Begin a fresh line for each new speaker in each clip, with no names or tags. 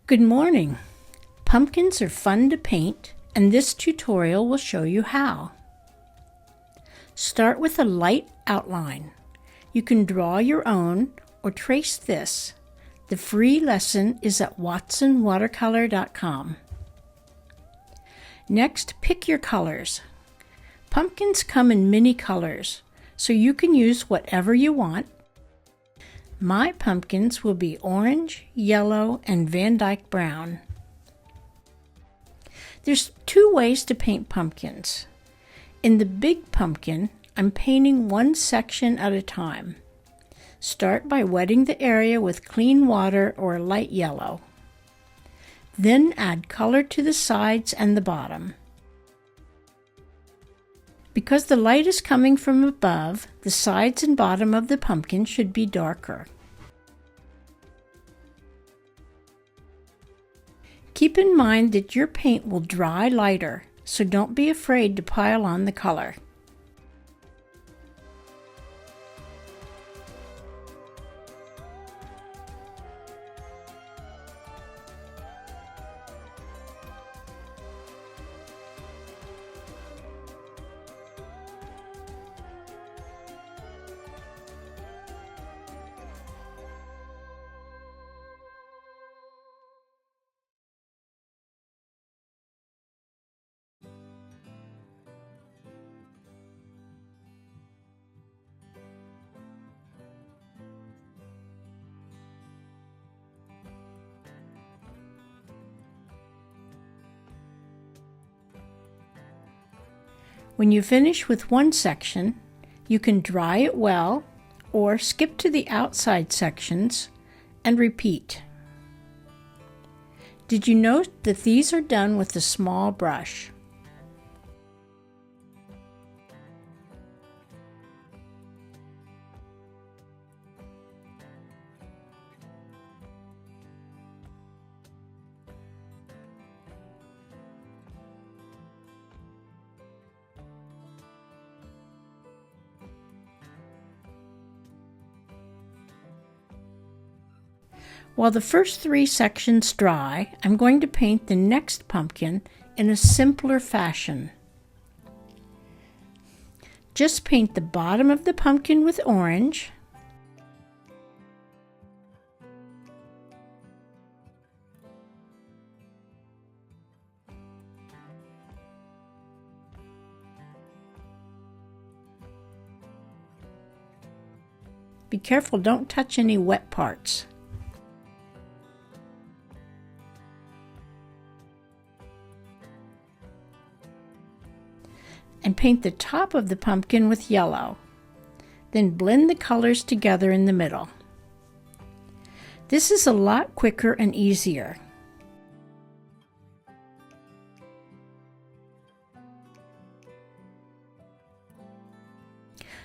Good morning. Pumpkins are fun to paint, and this tutorial will show you how. Start with a light outline. You can draw your own or trace this. The free lesson is at watsonwatercolor.com. Next, pick your colors. Pumpkins come in many colors, so you can use whatever you want. My pumpkins will be orange, yellow, and Van Dyke brown. There's two ways to paint pumpkins. In the big pumpkin, I'm painting one section at a time. Start by wetting the area with clean water or light yellow. Then add color to the sides and the bottom. Because the light is coming from above, the sides and bottom of the pumpkin should be darker. Keep in mind that your paint will dry lighter, so don't be afraid to pile on the color. When you finish with one section, you can dry it well or skip to the outside sections and repeat. Did you note that these are done with a small brush? While the first three sections dry, I'm going to paint the next pumpkin in a simpler fashion. Just paint the bottom of the pumpkin with orange, be careful, don't touch any wet parts. And paint the top of the pumpkin with yellow. Then blend the colors together in the middle. This is a lot quicker and easier.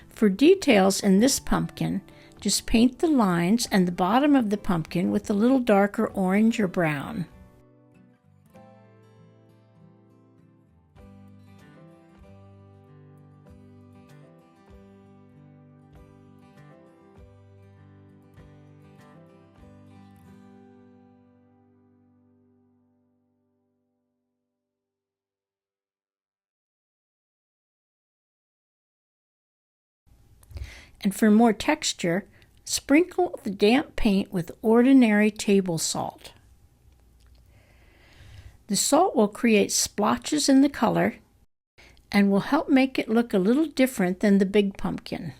For details in this pumpkin, just paint the lines and the bottom of the pumpkin with a little darker orange or brown. And for more texture, sprinkle the damp paint with ordinary table salt. The salt will create splotches in the color and will help make it look a little different than the big pumpkin.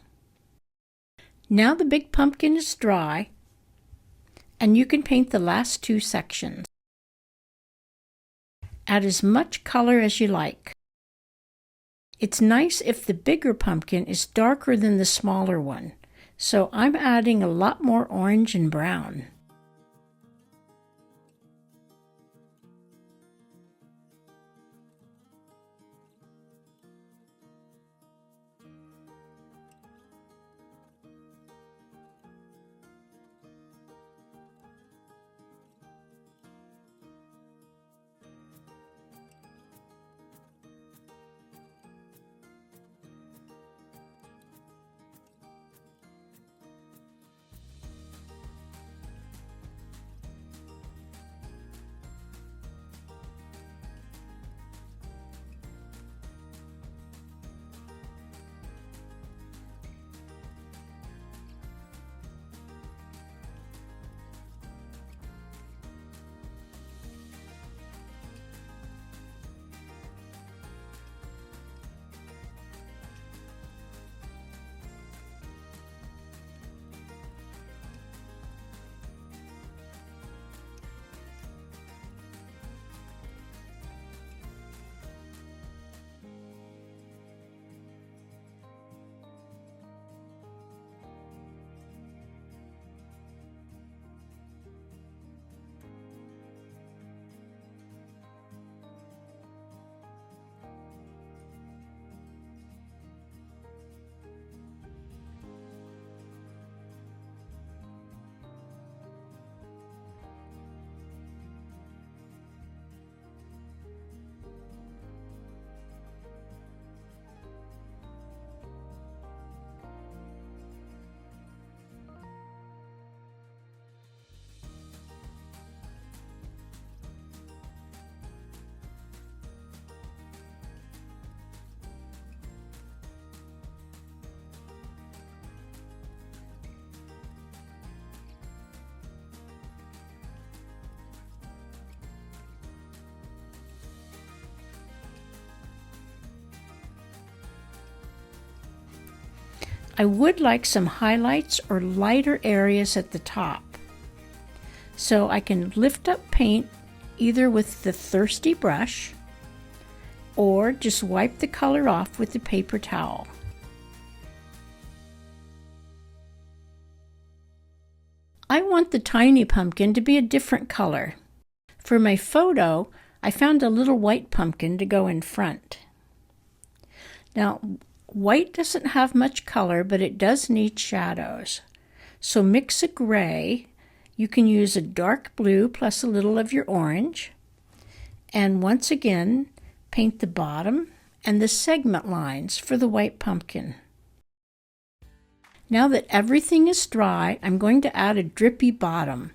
Now the big pumpkin is dry, and you can paint the last two sections. Add as much color as you like. It's nice if the bigger pumpkin is darker than the smaller one, so I'm adding a lot more orange and brown. I would like some highlights or lighter areas at the top. So I can lift up paint either with the thirsty brush or just wipe the color off with the paper towel. I want the tiny pumpkin to be a different color. For my photo, I found a little white pumpkin to go in front. Now, white doesn't have much color, but it does need shadows. So mix a gray. You can use a dark blue plus a little of your orange. And once again, paint the bottom and the segment lines for the white pumpkin. Now that everything is dry, I'm going to add a drippy bottom.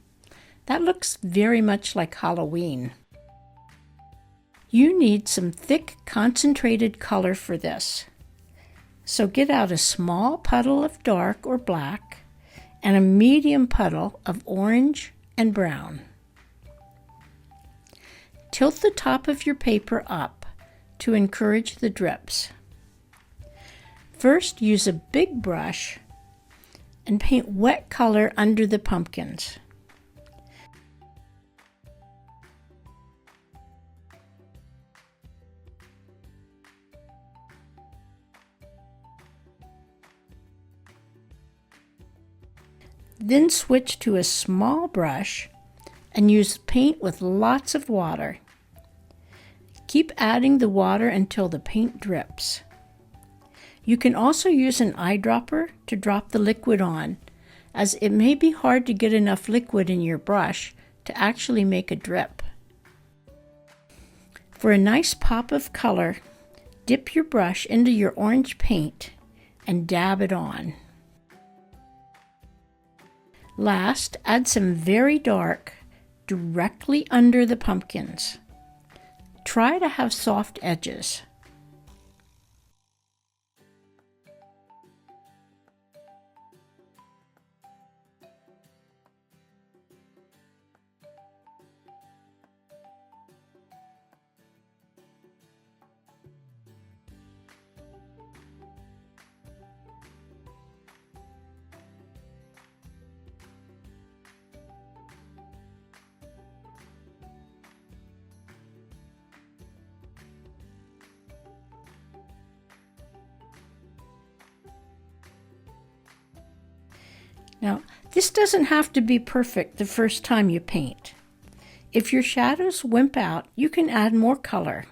That looks very much like Halloween. You need some thick, concentrated color for this. So get out a small puddle of dark or black and a medium puddle of orange and brown. Tilt the top of your paper up to encourage the drips. First, use a big brush and paint wet color under the pumpkins. Then switch to a small brush and use paint with lots of water. Keep adding the water until the paint drips. You can also use an eyedropper to drop the liquid on, as it may be hard to get enough liquid in your brush to actually make a drip. For a nice pop of color, dip your brush into your orange paint and dab it on. Last, add some very dark directly under the pumpkins. Try to have soft edges. Now, this doesn't have to be perfect the first time you paint. If your shadows wimp out, you can add more color.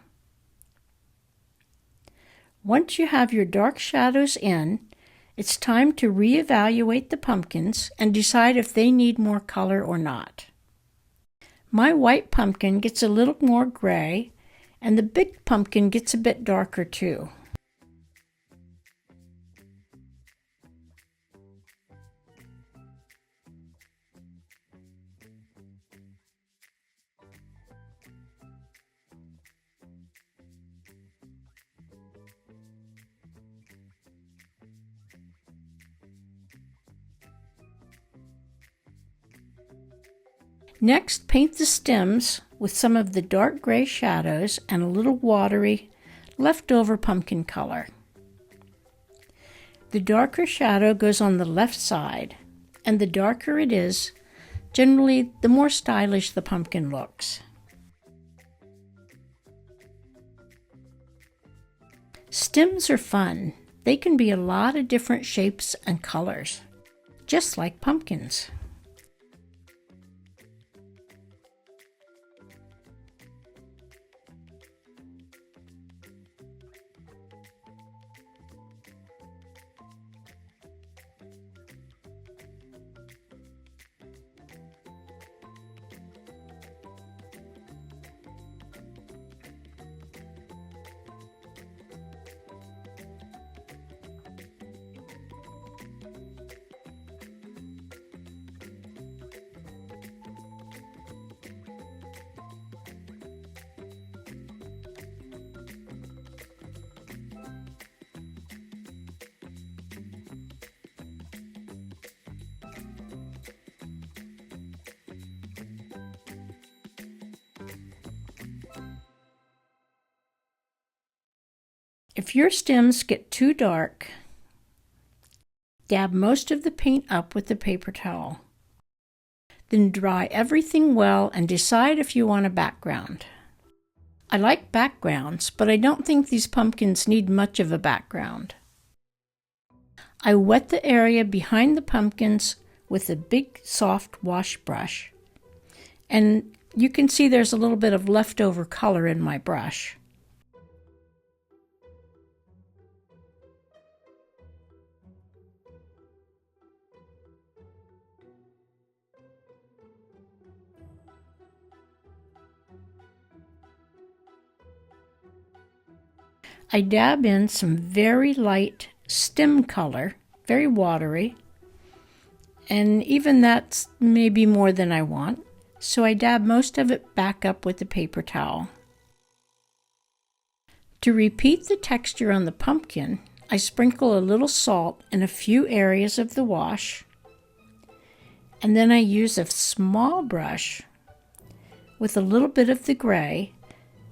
Once you have your dark shadows in, it's time to reevaluate the pumpkins and decide if they need more color or not. My white pumpkin gets a little more gray, and the big pumpkin gets a bit darker too. Next, paint the stems with some of the dark gray shadows and a little watery, leftover pumpkin color. The darker shadow goes on the left side, and the darker it is, generally the more stylish the pumpkin looks. Stems are fun. They can be a lot of different shapes and colors, just like pumpkins. If your stems get too dark, Dab most of the paint up with the paper towel. Then dry everything well and decide if you want a background. I like backgrounds, but I don't think these pumpkins need much of a background. I wet the area behind the pumpkins with a big soft wash brush, and you can see there's a little bit of leftover color in my brush. I dab in some very light stem color, very watery, and even that's maybe more than I want, so I dab most of it back up with the paper towel. To repeat the texture on the pumpkin, I sprinkle a little salt in a few areas of the wash, and then I use a small brush with a little bit of the gray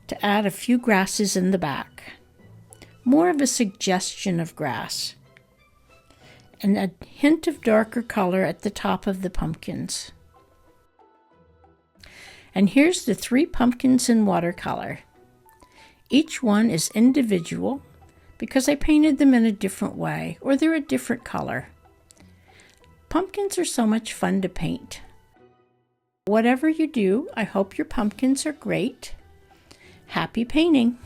to add a few grasses in the back. More of a suggestion of grass, and a hint of darker color at the top of the pumpkins. And here's the 3 pumpkins in watercolor. Each one is individual because I painted them in a different way, or they're a different color. Pumpkins are so much fun to paint. Whatever you do, I hope your pumpkins are great. Happy painting!